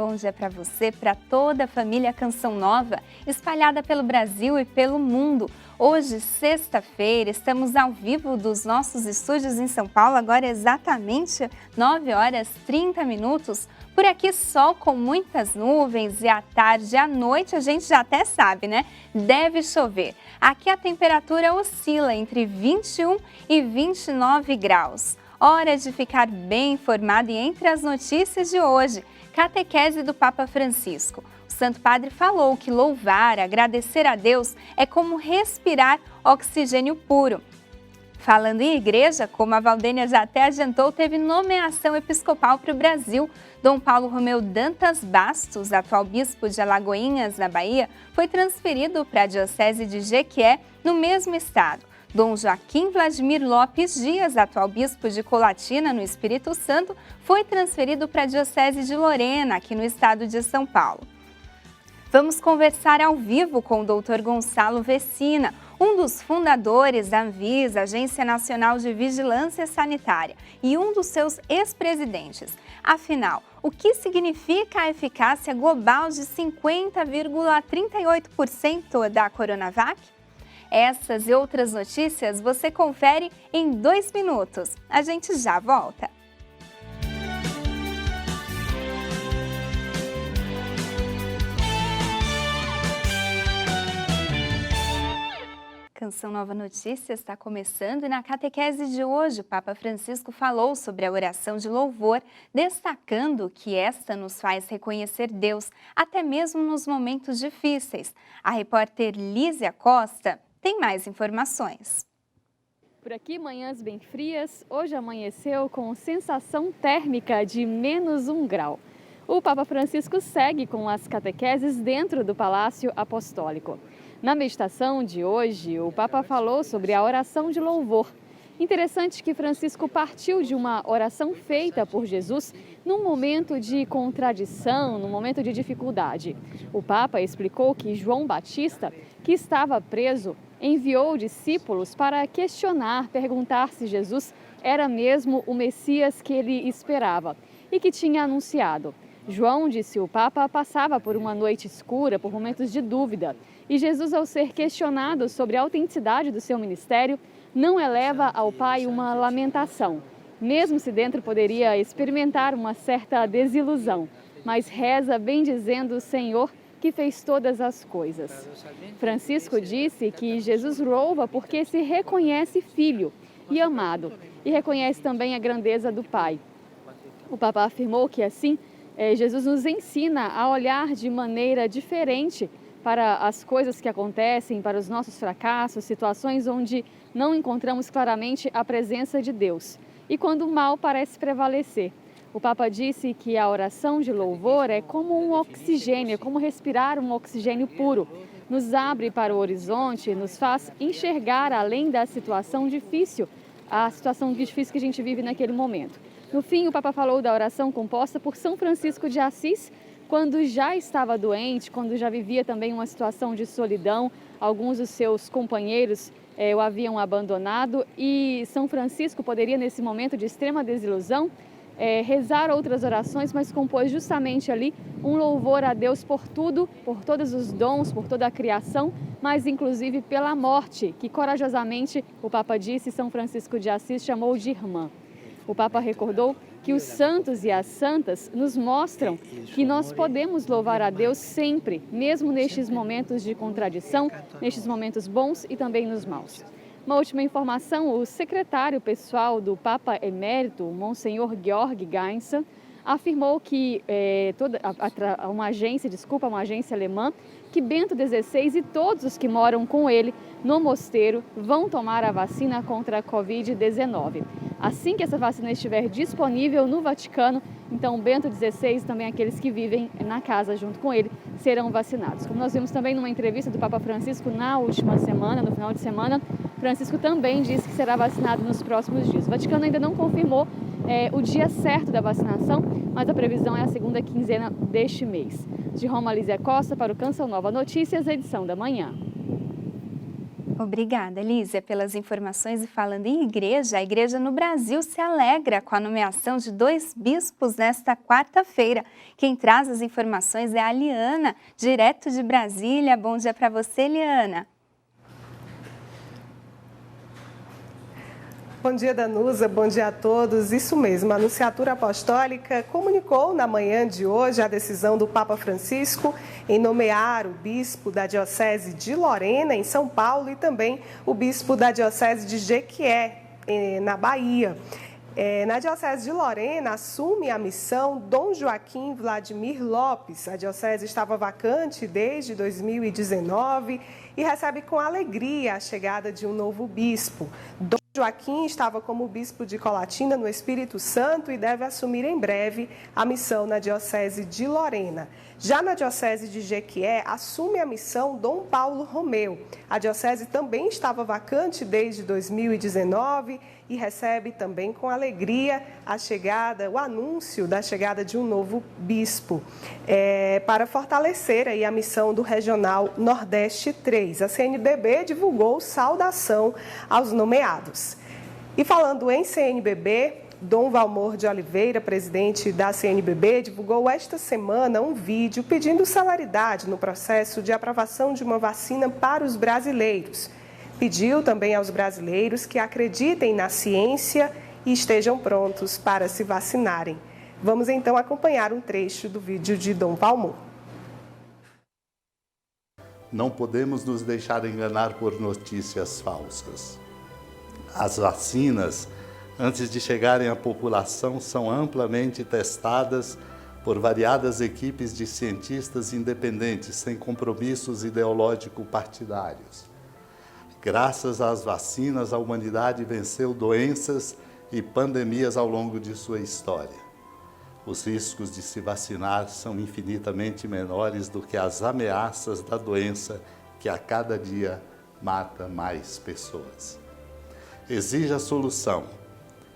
bom dia para você, para toda a família Canção Nova, espalhada pelo Brasil e pelo mundo. Hoje, sexta-feira, estamos ao vivo dos nossos estúdios em São Paulo, agora exatamente 9h30. Por aqui, sol com muitas nuvens e à tarde e à noite a gente já até sabe, né? Deve chover. Aqui a temperatura oscila entre 21 e 29 graus. Hora de ficar bem informado e entre as notícias de hoje, catequese do Papa Francisco. O Santo Padre falou que louvar, agradecer a Deus é como respirar oxigênio puro. Falando em igreja, como a Valdênia já até adiantou, teve nomeação episcopal para o Brasil. Dom Paulo Romeu Dantas Bastos, atual bispo de Alagoinhas, na Bahia, foi transferido para a diocese de Jequié, no mesmo estado. Dom Joaquim Vladimir Lopes Dias, atual bispo de Colatina, no Espírito Santo, foi transferido para a diocese de Lorena, aqui no estado de São Paulo. Vamos conversar ao vivo com o Dr. Gonçalo Vecina, um dos fundadores da Anvisa, Agência Nacional de Vigilância Sanitária, e um dos seus ex-presidentes. Afinal, o que significa a eficácia global de 50,38% da Coronavac? Essas e outras notícias você confere em 2 minutos. A gente já volta. Canção Nova Notícias está começando e na catequese de hoje o Papa Francisco falou sobre a oração de louvor, destacando que esta nos faz reconhecer Deus, até mesmo nos momentos difíceis. A repórter Lízia Costa tem mais informações. Por aqui, manhãs bem frias, hoje amanheceu com sensação térmica de -1 grau. O Papa Francisco segue com as catequeses dentro do Palácio Apostólico. Na meditação de hoje, o Papa falou sobre a oração de louvor. Interessante que Francisco partiu de uma oração feita por Jesus num momento de contradição, num momento de dificuldade. O Papa explicou que João Batista, que estava preso, enviou discípulos para questionar, perguntar se Jesus era mesmo o Messias que ele esperava e que tinha anunciado. João, disse o Papa, passava por uma noite escura, por momentos de dúvida. E Jesus, ao ser questionado sobre a autenticidade do seu ministério, não eleva ao Pai uma lamentação, mesmo se dentro poderia experimentar uma certa desilusão, mas reza bendizendo o Senhor que fez todas as coisas. Francisco disse que Jesus louva porque se reconhece filho e amado e reconhece também a grandeza do Pai. O Papa afirmou que assim Jesus nos ensina a olhar de maneira diferente para as coisas que acontecem, para os nossos fracassos, situações onde não encontramos claramente a presença de Deus e quando o mal parece prevalecer. O Papa disse que a oração de louvor é como um oxigênio, é como respirar um oxigênio puro. Nos abre para o horizonte, nos faz enxergar além da situação difícil, a situação difícil que a gente vive naquele momento. No fim, o Papa falou da oração composta por São Francisco de Assis, quando já estava doente, quando já vivia também uma situação de solidão, alguns dos seus companheiros o haviam abandonado e São Francisco poderia, nesse momento de extrema desilusão, rezar outras orações, mas compôs justamente ali um louvor a Deus por tudo, por todos os dons, por toda a criação, mas inclusive pela morte, que corajosamente, o Papa disse, São Francisco de Assis chamou de irmã. O Papa recordou que os santos e as santas nos mostram que nós podemos louvar a Deus sempre, mesmo nestes momentos de contradição, nestes momentos bons e também nos maus. Uma última informação, o secretário pessoal do Papa Emérito, Monsenhor Georg Gainsa, afirmou que uma agência alemã, que Bento XVI e todos os que moram com ele no mosteiro vão tomar a vacina contra a Covid-19. Assim que essa vacina estiver disponível no Vaticano, então Bento XVI e também aqueles que vivem na casa junto com ele serão vacinados. Como nós vimos também numa entrevista do Papa Francisco na última semana, no final de semana, Francisco também disse que será vacinado nos próximos dias. O Vaticano ainda não confirmou o dia certo da vacinação, mas a previsão é a segunda quinzena deste mês. De Roma, Lízia Costa para o Canção Nova Notícias, edição da manhã. Obrigada, Lízia, pelas informações. E falando em igreja, a igreja no Brasil se alegra com a nomeação de 2 bispos nesta quarta-feira. Quem traz as informações é a Liana, direto de Brasília. Bom dia para você, Liana. Bom dia, Danusa. Bom dia a todos. Isso mesmo, a Nunciatura Apostólica comunicou na manhã de hoje a decisão do Papa Francisco em nomear o bispo da Diocese de Lorena, em São Paulo, e também o bispo da Diocese de Jequié, na Bahia. Na Diocese de Lorena, assume a missão Dom Joaquim Vladimir Lopes. A diocese estava vacante desde 2019 e recebe com alegria a chegada de um novo bispo. Dom Joaquim estava como bispo de Colatina, no Espírito Santo, e deve assumir em breve a missão na Diocese de Lorena. Já na Diocese de Jequié, assume a missão Dom Paulo Romeu. A diocese também estava vacante desde 2019 e recebe também com alegria o anúncio da chegada de um novo bispo, para fortalecer aí a missão do Regional Nordeste 3. A CNBB divulgou saudação aos nomeados. E falando em CNBB, Dom Valmor de Oliveira, presidente da CNBB, divulgou esta semana um vídeo pedindo celeridade no processo de aprovação de uma vacina para os brasileiros. Pediu também aos brasileiros que acreditem na ciência e estejam prontos para se vacinarem. Vamos então acompanhar um trecho do vídeo de Dom Valmor. Não podemos nos deixar enganar por notícias falsas. As vacinas, antes de chegarem à população, são amplamente testadas por variadas equipes de cientistas independentes, sem compromissos ideológico-partidários. Graças às vacinas, a humanidade venceu doenças e pandemias ao longo de sua história. Os riscos de se vacinar são infinitamente menores do que as ameaças da doença que a cada dia mata mais pessoas. Exija a solução.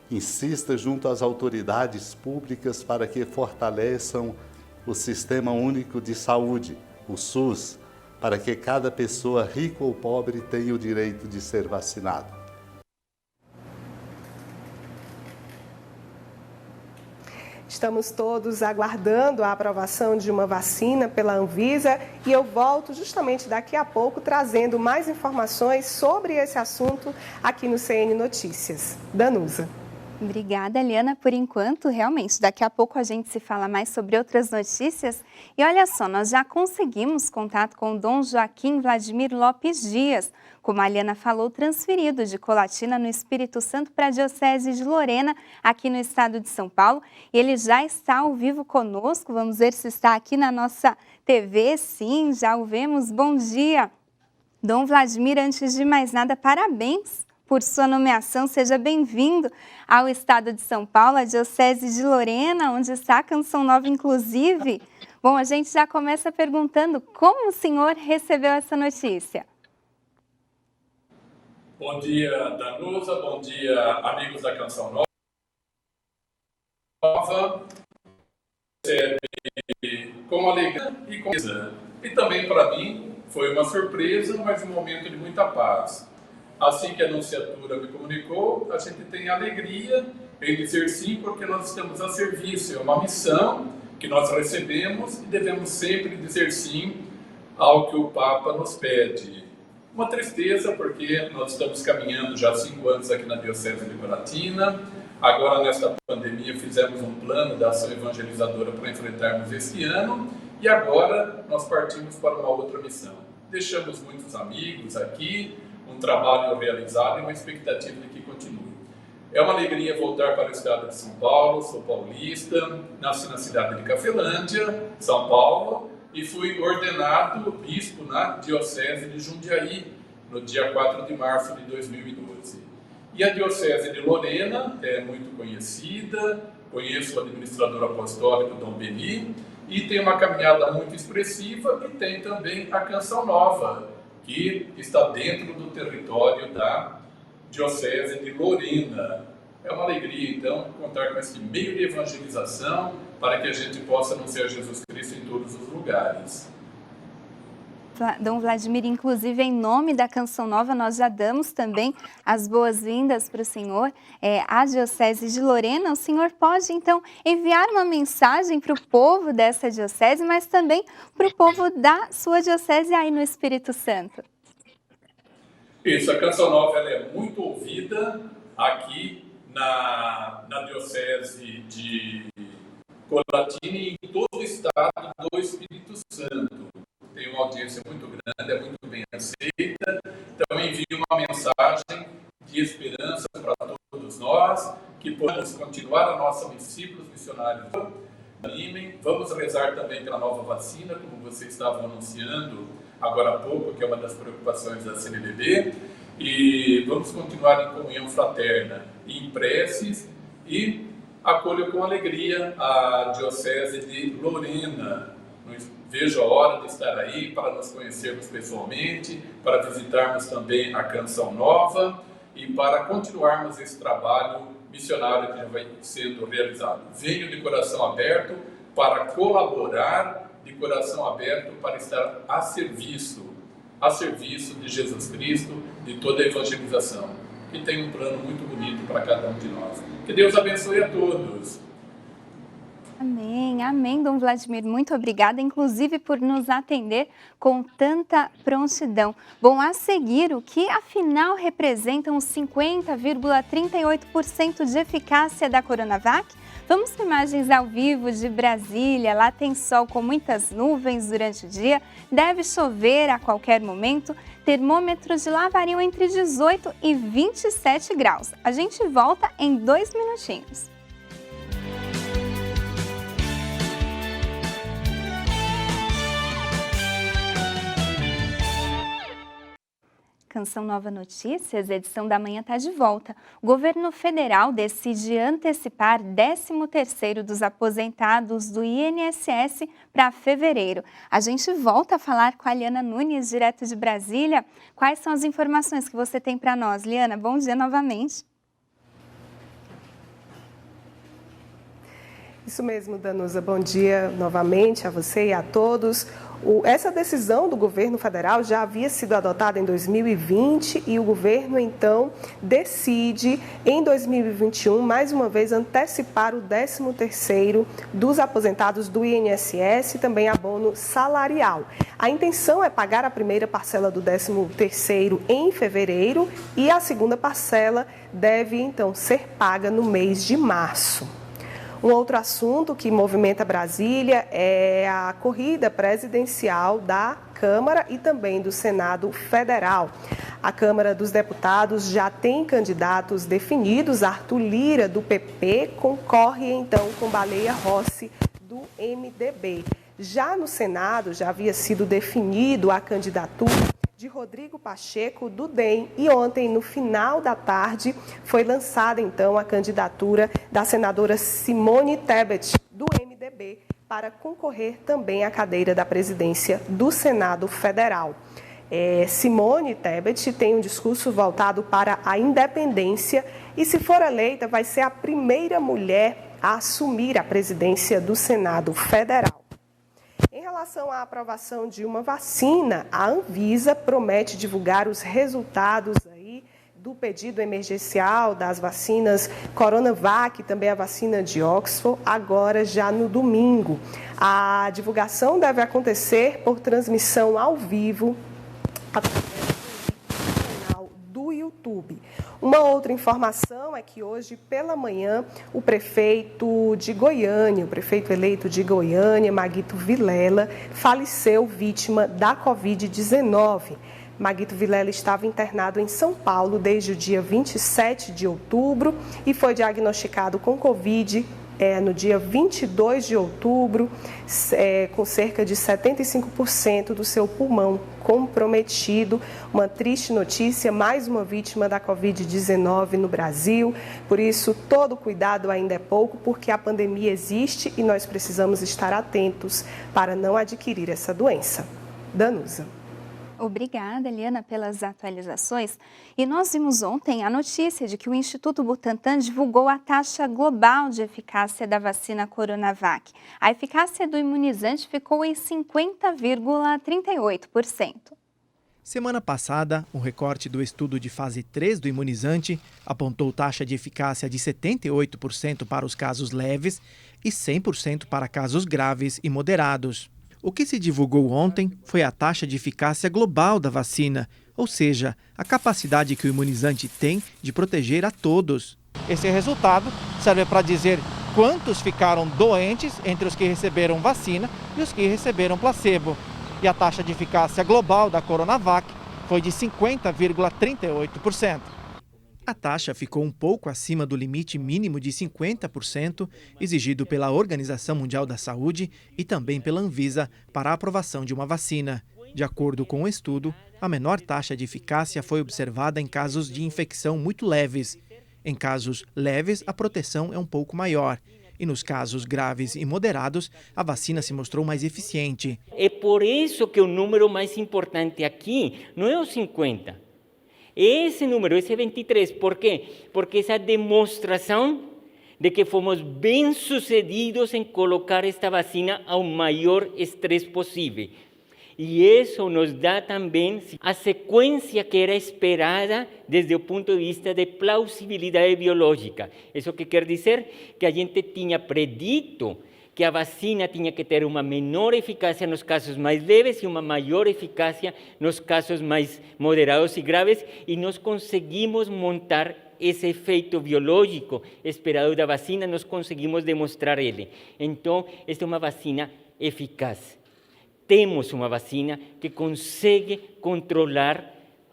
Insista junto às autoridades públicas para que fortaleçam o Sistema Único de Saúde, o SUS, para que cada pessoa, rica ou pobre, tenha o direito de ser vacinado. Estamos todos aguardando a aprovação de uma vacina pela Anvisa e eu volto justamente daqui a pouco trazendo mais informações sobre esse assunto aqui no CN Notícias. Danusa. Obrigada, Eliana. Por enquanto, realmente, daqui a pouco a gente se fala mais sobre outras notícias. E olha só, nós já conseguimos contato com o Dom Joaquim Vladimir Lopes Dias, como a Eliana falou, transferido de Colatina, no Espírito Santo, para a Diocese de Lorena, aqui no estado de São Paulo. E ele já está ao vivo conosco. Vamos ver se está aqui na nossa TV. Sim, já o vemos. Bom dia. Dom Vladimir, antes de mais nada, parabéns por sua nomeação. Seja bem-vindo ao estado de São Paulo, a Diocese de Lorena, onde está a Canção Nova, inclusive. Bom, a gente já começa perguntando como o senhor recebeu essa notícia. Bom dia, Danusa. Bom dia, amigos da Canção Nova. Recebe com alegria e com certeza. E também para mim foi uma surpresa, mas um momento de muita paz. Assim que a Nunciatura me comunicou, a gente tem alegria em dizer sim, porque nós estamos a serviço. É uma missão que nós recebemos e devemos sempre dizer sim ao que o Papa nos pede. Uma tristeza, porque nós estamos caminhando já há 5 anos aqui na Diocese de Colatina. Agora, nesta pandemia, fizemos um plano da ação evangelizadora para enfrentarmos este ano. E agora nós partimos para uma outra missão. Deixamos muitos amigos aqui, um trabalho realizado e uma expectativa de que continue. É uma alegria voltar para o estado de São Paulo. Sou paulista, nasci na cidade de Cafelândia, São Paulo, e fui ordenado bispo na Diocese de Jundiaí, no dia 4 de março de 2012. E a Diocese de Lorena é muito conhecida, conheço o administrador apostólico Dom Beni, e tem uma caminhada muito expressiva, e tem também a Canção Nova, que está dentro do território da Diocese de Lorena. É uma alegria, então, contar com esse meio de evangelização para que a gente possa anunciar Jesus Cristo em todos os lugares. Dom Vladimir, inclusive em nome da Canção Nova, nós já damos também as boas-vindas para o senhor à Diocese de Lorena. O senhor pode, então, enviar uma mensagem para o povo dessa diocese, mas também para o povo da sua diocese aí no Espírito Santo. Isso, a Canção Nova ela é muito ouvida aqui na Diocese de Colatina e em todo o estado do Espírito Santo. Tem uma audiência muito grande, é muito bem aceita. Então, envio uma mensagem de esperança para todos nós, que possamos continuar a nossa discípulos missionários. Vamos rezar também pela nova vacina, como vocês estavam anunciando agora há pouco, que é uma das preocupações da CNBB. E vamos continuar em comunhão fraterna e em preces, e acolho com alegria a Diocese de Lorena. Vejo a hora de estar aí para nos conhecermos pessoalmente, para visitarmos também a Canção Nova e para continuarmos esse trabalho missionário que já vai sendo realizado. Venho de coração aberto para colaborar, de coração aberto para estar a serviço de Jesus Cristo, de toda a evangelização, que tem um plano muito bonito para cada um de nós. Que Deus abençoe a todos. Amém, amém, Dom Vladimir. Muito obrigada, inclusive, por nos atender com tanta prontidão. Bom, a seguir, o que afinal representam os 50,38% de eficácia da Coronavac? Vamos para imagens ao vivo de Brasília. Lá tem sol com muitas nuvens durante o dia, deve chover a qualquer momento. Termômetros de lá variam entre 18 e 27 graus. A gente volta em 2 minutinhos. Canção Nova Notícias, edição da manhã está de volta. O governo federal decide antecipar 13º dos aposentados do INSS para fevereiro. A gente volta a falar com a Liana Nunes, direto de Brasília. Quais são as informações que você tem para nós, Liana? Bom dia novamente. Isso mesmo, Danusa. Bom dia novamente a você e a todos. Essa decisão do governo federal já havia sido adotada em 2020 e o governo, então, decide, em 2021, mais uma vez, antecipar o 13º dos aposentados do INSS e também abono salarial. A intenção é pagar a primeira parcela do 13º em fevereiro e a segunda parcela deve, então, ser paga no mês de março. Um outro assunto que movimenta Brasília é a corrida presidencial da Câmara e também do Senado Federal. A Câmara dos Deputados já tem candidatos definidos. Arthur Lira, do PP, concorre então com Baleia Rossi, do MDB. Já no Senado, já havia sido definido a candidatura de Rodrigo Pacheco, do DEM, e ontem, no final da tarde, foi lançada, então, a candidatura da senadora Simone Tebet, do MDB, para concorrer também à cadeira da presidência do Senado Federal. Simone Tebet tem um discurso voltado para a independência e, se for eleita, vai ser a primeira mulher a assumir a presidência do Senado Federal. Em relação à aprovação de uma vacina, a Anvisa promete divulgar os resultados aí do pedido emergencial das vacinas Coronavac e também a vacina de Oxford, agora já no domingo. A divulgação deve acontecer por transmissão ao vivo através do canal do YouTube. Uma outra informação é que hoje pela manhã o prefeito eleito de Goiânia, Maguito Vilela, faleceu vítima da Covid-19. Maguito Vilela estava internado em São Paulo desde o dia 27 de outubro e foi diagnosticado com Covid no dia 22 de outubro, com cerca de 75% do seu pulmão comprometido. Uma triste notícia, mais uma vítima da Covid-19 no Brasil. Por isso, todo cuidado ainda é pouco, porque a pandemia existe e nós precisamos estar atentos para não adquirir essa doença. Danusa. Obrigada, Eliana, pelas atualizações. E nós vimos ontem a notícia de que o Instituto Butantan divulgou a taxa global de eficácia da vacina Coronavac. A eficácia do imunizante ficou em 50,38%. Semana passada, um recorte do estudo de fase 3 do imunizante apontou taxa de eficácia de 78% para os casos leves e 100% para casos graves e moderados. O que se divulgou ontem foi a taxa de eficácia global da vacina, ou seja, a capacidade que o imunizante tem de proteger a todos. Esse resultado serve para dizer quantos ficaram doentes entre os que receberam vacina e os que receberam placebo. E a taxa de eficácia global da Coronavac foi de 50,38%. A taxa ficou um pouco acima do limite mínimo de 50% exigido pela Organização Mundial da Saúde e também pela Anvisa para a aprovação de uma vacina. De acordo com o estudo, a menor taxa de eficácia foi observada em casos de infecção muito leves. Em casos leves, a proteção é um pouco maior. E nos casos graves e moderados, a vacina se mostrou mais eficiente. É por isso que o número mais importante aqui não é os 50. Esse número, esse 23, por quê? Porque essa demonstração de que fomos bem-sucedidos em colocar esta vacina ao maior estresse possível. E isso nos dá também a sequência que era esperada desde o ponto de vista de plausibilidade biológica. Isso que quer dizer que a gente tinha predito que a vacina tinha que ter uma menor eficácia nos casos mais leves e uma maior eficácia nos casos mais moderados e graves, e nós conseguimos montar esse efeito biológico esperado da vacina, nós conseguimos demonstrar ele. Então, esta é uma vacina eficaz. Temos uma vacina que consegue controlar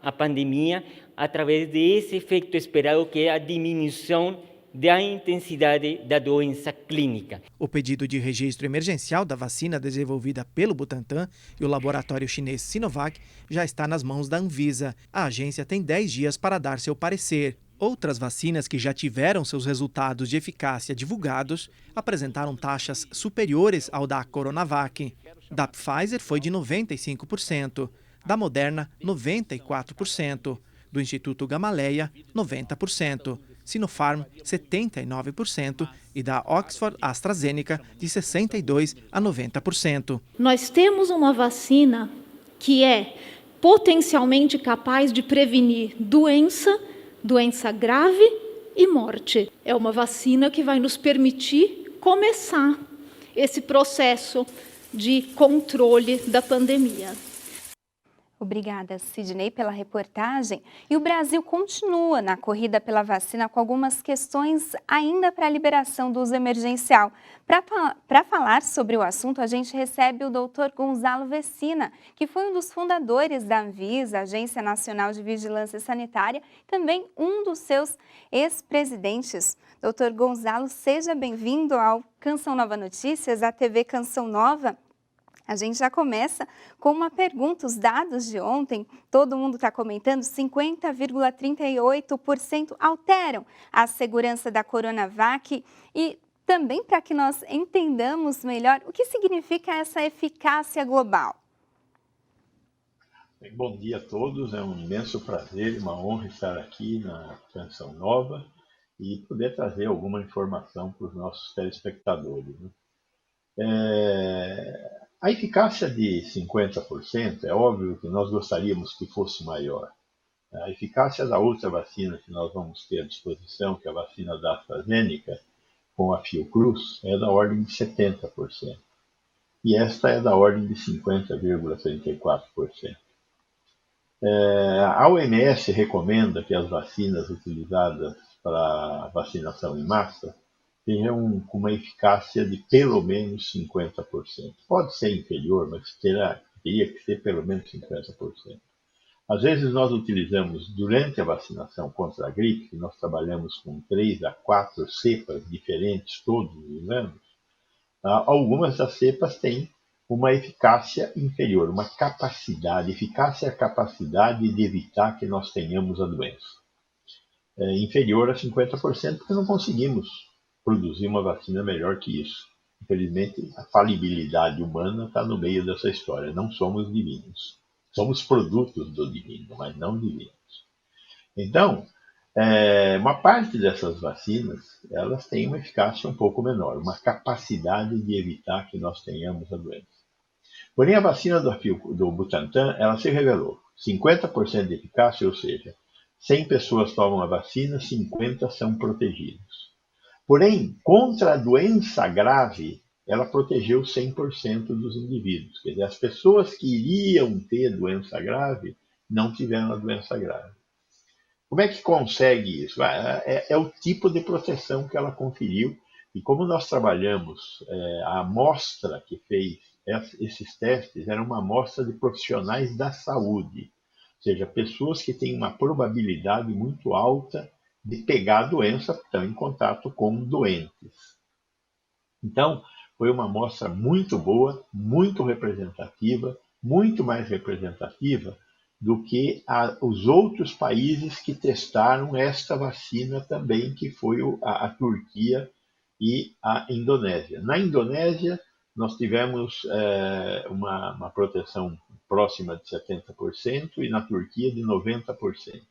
a pandemia através desse efeito esperado, que é a diminuição da intensidade da doença clínica. O pedido de registro emergencial da vacina desenvolvida pelo Butantan e o laboratório chinês Sinovac já está nas mãos da Anvisa. A agência tem 10 dias para dar seu parecer. Outras vacinas que já tiveram seus resultados de eficácia divulgados apresentaram taxas superiores ao da Coronavac. Da Pfizer foi de 95%, da Moderna 94%, do Instituto Gamaleya 90%. Sinopharm, 79%, e da Oxford AstraZeneca, de 62% a 90%. Nós temos uma vacina que é potencialmente capaz de prevenir doença grave e morte. É uma vacina que vai nos permitir começar esse processo de controle da pandemia. Obrigada, Sidney, pela reportagem. E o Brasil continua na corrida pela vacina com algumas questões ainda para a liberação do uso emergencial. Para falar sobre o assunto, a gente recebe o Dr. Gonzalo Vecina, que foi um dos fundadores da Anvisa, Agência Nacional de Vigilância Sanitária, e também um dos seus ex-presidentes. Dr. Gonzalo, seja bem-vindo ao Canção Nova Notícias, à TV Canção Nova. A gente já começa com uma pergunta. Os dados de ontem, todo mundo está comentando, 50,38% alteram a segurança da Coronavac. E também para que nós entendamos melhor o que significa essa eficácia global. Bom dia a todos, é um imenso prazer e uma honra estar aqui na Canção Nova e poder trazer alguma informação para os nossos telespectadores, né? A eficácia de 50% é óbvio que nós gostaríamos que fosse maior. A eficácia da outra vacina que nós vamos ter à disposição, que é a vacina da AstraZeneca, com a Fiocruz, é da ordem de 70%. E esta é da ordem de 50,34%. A OMS recomenda que as vacinas utilizadas para vacinação em massa tenham uma eficácia de pelo menos 50%. Pode ser inferior, mas teria que ser pelo menos 50%. Às vezes nós utilizamos, durante a vacinação contra a gripe, que nós trabalhamos com 3 a 4 cepas diferentes todos os anos, algumas das cepas têm uma eficácia inferior, uma capacidade. Eficácia é a capacidade de evitar que nós tenhamos a doença. Inferior a 50%, porque não conseguimos produzir uma vacina melhor que isso. Infelizmente, a falibilidade humana está no meio dessa história. Não somos divinos. Somos produtos do divino, mas não divinos. Então, uma parte dessas vacinas, elas têm uma eficácia um pouco menor, uma capacidade de evitar que nós tenhamos a doença. Porém, a vacina do Butantan, ela se revelou 50% de eficácia, ou seja, 100 pessoas tomam a vacina, 50 são protegidos. Porém, contra a doença grave, ela protegeu 100% dos indivíduos. Quer dizer, as pessoas que iriam ter doença grave não tiveram a doença grave. Como é que consegue isso? É o tipo de proteção que ela conferiu. E como nós trabalhamos, a amostra que fez esses testes era uma amostra de profissionais da saúde. Ou seja, pessoas que têm uma probabilidade muito alta de pegar a doença, estão em contato com doentes. Então, foi uma amostra muito boa, muito representativa, muito mais representativa do que os outros países que testaram esta vacina também, que foi a Turquia e a Indonésia. Na Indonésia, nós tivemos uma proteção próxima de 70% e na Turquia de 90%.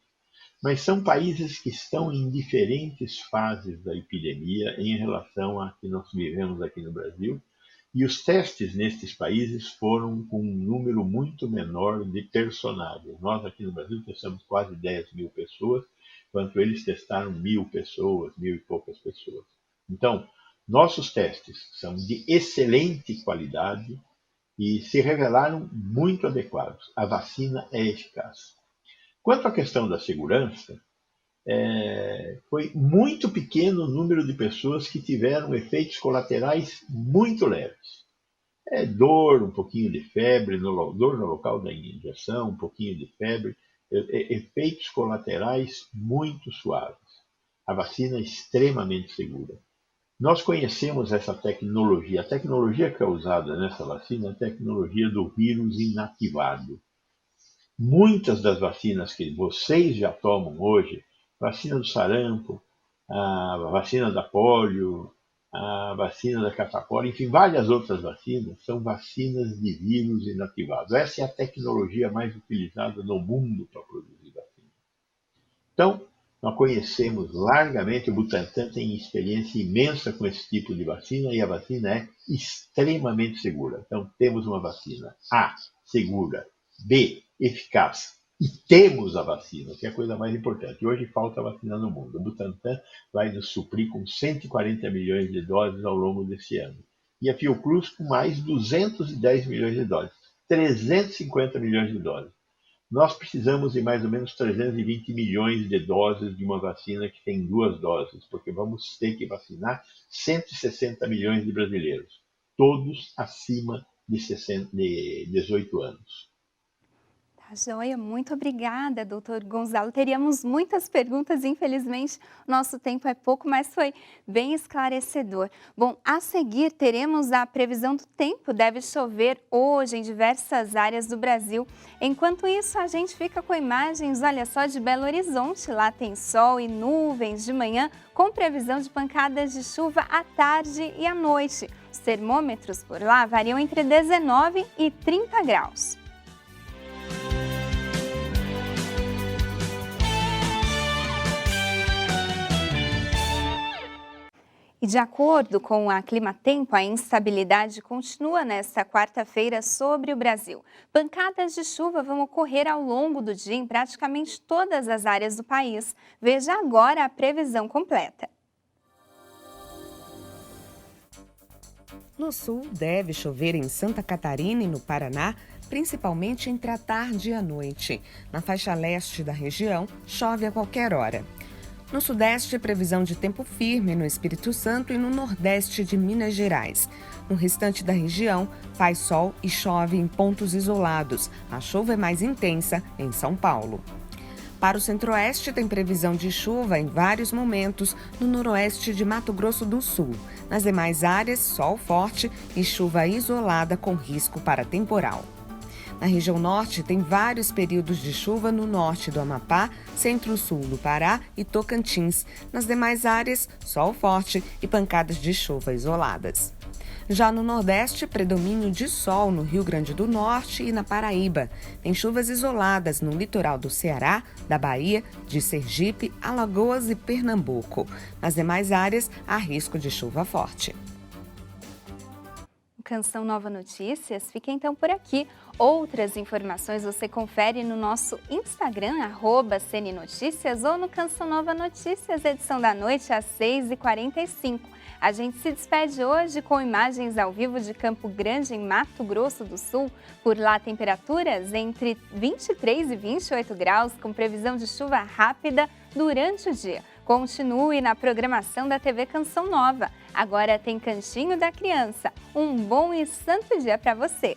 Mas são países que estão em diferentes fases da epidemia em relação a que nós vivemos aqui no Brasil. E os testes nestes países foram com um número muito menor de personagens. Nós aqui no Brasil testamos quase 10 mil pessoas, enquanto eles testaram 1.000 pessoas, 1.000 e poucas pessoas. Então, nossos testes são de excelente qualidade e se revelaram muito adequados. A vacina é eficaz. Quanto à questão da segurança, foi muito pequeno o número de pessoas que tiveram efeitos colaterais muito leves. Dor, um pouquinho de febre, dor no local da injeção, um pouquinho de febre, efeitos colaterais muito suaves. A vacina é extremamente segura. Nós conhecemos essa tecnologia. A tecnologia que é usada nessa vacina é a tecnologia do vírus inativado. Muitas das vacinas que vocês já tomam hoje, vacina do sarampo, a vacina da polio, a vacina da catapora, enfim, várias outras vacinas, são vacinas de vírus inativado. Essa é a tecnologia mais utilizada no mundo para produzir vacina. Então, nós conhecemos largamente, o Butantan tem experiência imensa com esse tipo de vacina e a vacina é extremamente segura. Então, temos uma vacina A, segura, B, eficaz, e temos a vacina, que é a coisa mais importante. Hoje falta vacina no mundo. O Butantan vai nos suprir com 140 milhões de doses ao longo desse ano. E a Fiocruz com mais 210 milhões de doses, 350 milhões de doses. Nós precisamos de mais ou menos 320 milhões de doses de uma vacina que tem 2 doses, porque vamos ter que vacinar 160 milhões de brasileiros, todos acima de 18 anos. Joia, muito obrigada, doutor Gonzalo. Teríamos muitas perguntas, infelizmente nosso tempo é pouco, mas foi bem esclarecedor. Bom, a seguir teremos a previsão do tempo. Deve chover hoje em diversas áreas do Brasil. Enquanto isso, a gente fica com imagens, olha só, de Belo Horizonte. Lá tem sol e nuvens de manhã, com previsão de pancadas de chuva à tarde e à noite. Os termômetros por lá variam entre 19 e 30 graus. E de acordo com a Climatempo, a instabilidade continua nesta quarta-feira sobre o Brasil. Pancadas de chuva vão ocorrer ao longo do dia em praticamente todas as áreas do país. Veja agora a previsão completa. No sul, deve chover em Santa Catarina e no Paraná, principalmente entre a tarde e a noite. Na faixa leste da região, chove a qualquer hora. No sudeste, previsão de tempo firme no Espírito Santo e no nordeste de Minas Gerais. No restante da região, faz sol e chove em pontos isolados. A chuva é mais intensa em São Paulo. Para o centro-oeste, tem previsão de chuva em vários momentos no noroeste de Mato Grosso do Sul. Nas demais áreas, sol forte e chuva isolada com risco para temporal. Na região norte, tem vários períodos de chuva no norte do Amapá, centro-sul do Pará e Tocantins. Nas demais áreas, sol forte e pancadas de chuva isoladas. Já no Nordeste, predomínio de sol no Rio Grande do Norte e na Paraíba. Tem chuvas isoladas no litoral do Ceará, da Bahia, de Sergipe, Alagoas e Pernambuco. Nas demais áreas, há risco de chuva forte. Canção Nova Notícias fica então por aqui. Outras informações você confere no nosso Instagram, @CNNoticias, ou no Canção Nova Notícias, edição da noite, às 6h45. A gente se despede hoje com imagens ao vivo de Campo Grande, em Mato Grosso do Sul. Por lá, temperaturas entre 23 e 28 graus, com previsão de chuva rápida durante o dia. Continue na programação da TV Canção Nova. Agora tem Cantinho da Criança. Um bom e santo dia para você!